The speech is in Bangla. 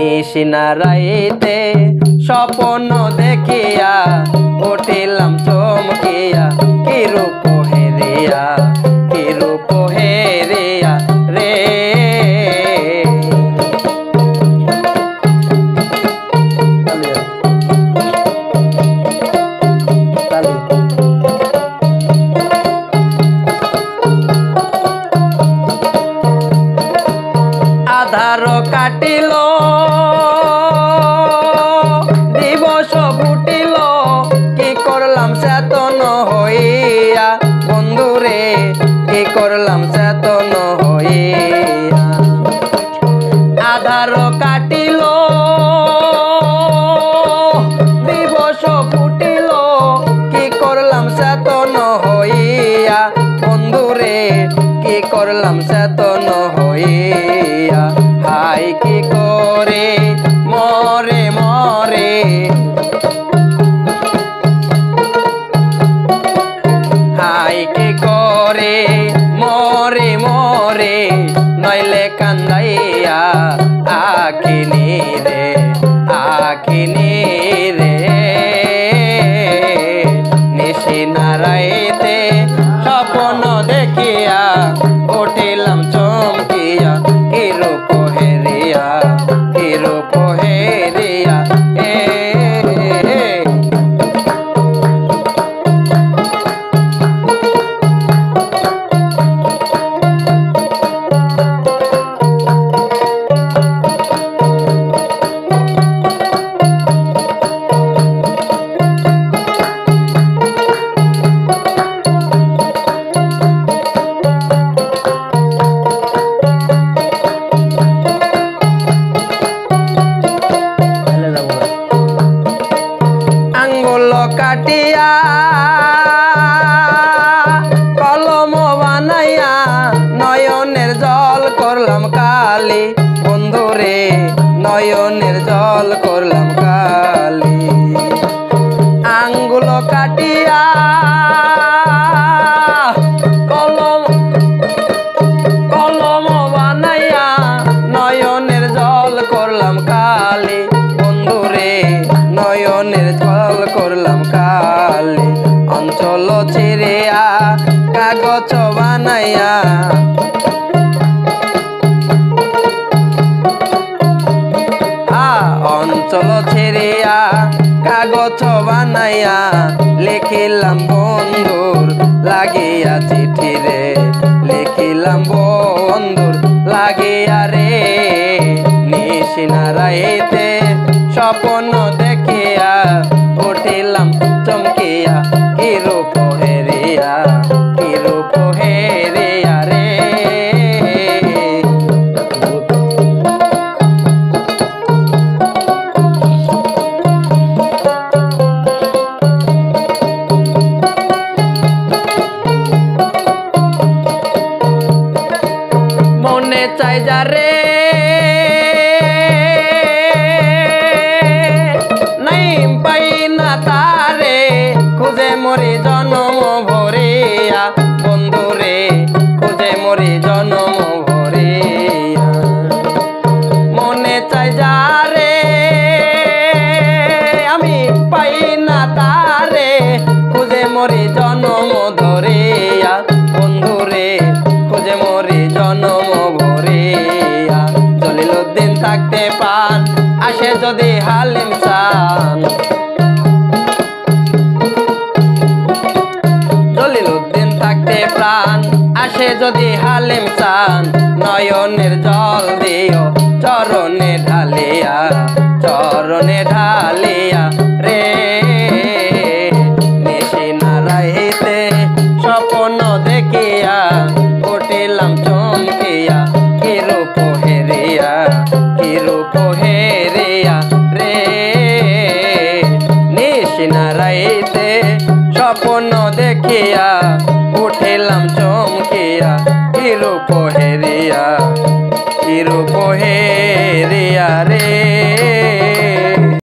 নিশিনারাইতে স্বপ্ন দেখিয়া উঠিলাম চমকিয়া কি রূপ হেরিয়া রে আধার কাটিল দিবস ফুটিল কি করলাম চেতন হইয়া বন্ধুরে কি করলাম চেতন হইয়া আধার কাটিল দিবস ফুটিল কি করলাম চেতন হইয়া বন্ধুরে কি করলাম চেতন হইয়া হাই কি করে মরে মরে হাই কি করে মরে মরে নইলে কান্দাইয়া আখিনি রে নিশিনারাইতে স্বপ্ন দেখিয়া উঠিলাম চমকিয়া কি রূপ হেরিয়া আঙ্গুল কাটিয়া কলম বানাইয়া নয়নের জল করলাম কালি বন্ধুরে নয়নের জল করলাম কালি আঙ্গুল কাটিয়া কলম বানাইয়া নয়নের জল করলাম কালি বন্ধুরে নয়নের জল করলাম কালি অঞ্চল ছিড়িয়া কাগজ বানাইয়া অঞ্চল ছিড়িয়া কাগজ বানাইয়া লিখিলাম বন্ধুর লাগিয়া চিঠি রে লিখিলাম বন্ধুর লাগিয়া রে নিশিনারাইতে স্বপ্ন দেখিয়া উঠিলাম চমকিয়া কি রূপ হেরিয়া রে মনে চাই যারে তারে খুঁজে মরি জনম ভরিয়া বন্ধুরে খুঁজে মরি জনম ভরিয়া মনে চাই যারে আমি পাই না তারে খুঁজে মরি জনম ধরিয়া বন্ধুরে খুঁজে মরি জনম ভরিয়া জলিলুদ্দিন থাকতে পান আসে যদি হালিম চান জলিলুদ্দিন থাকতে প্রাণ আসে যদি হালিম চান নয়নের জল দিও চরণে ঢালিয়া রে নিশিনারাইতে স্বপ্ন দেখিয়া উঠিলাম চমকিয়া কি রূপ হেরিয়া রে নিশিনারাইতে স্বপ্ন দেখিয়া উঠিলাম চমকিয়া কি রূপ হেরিয়া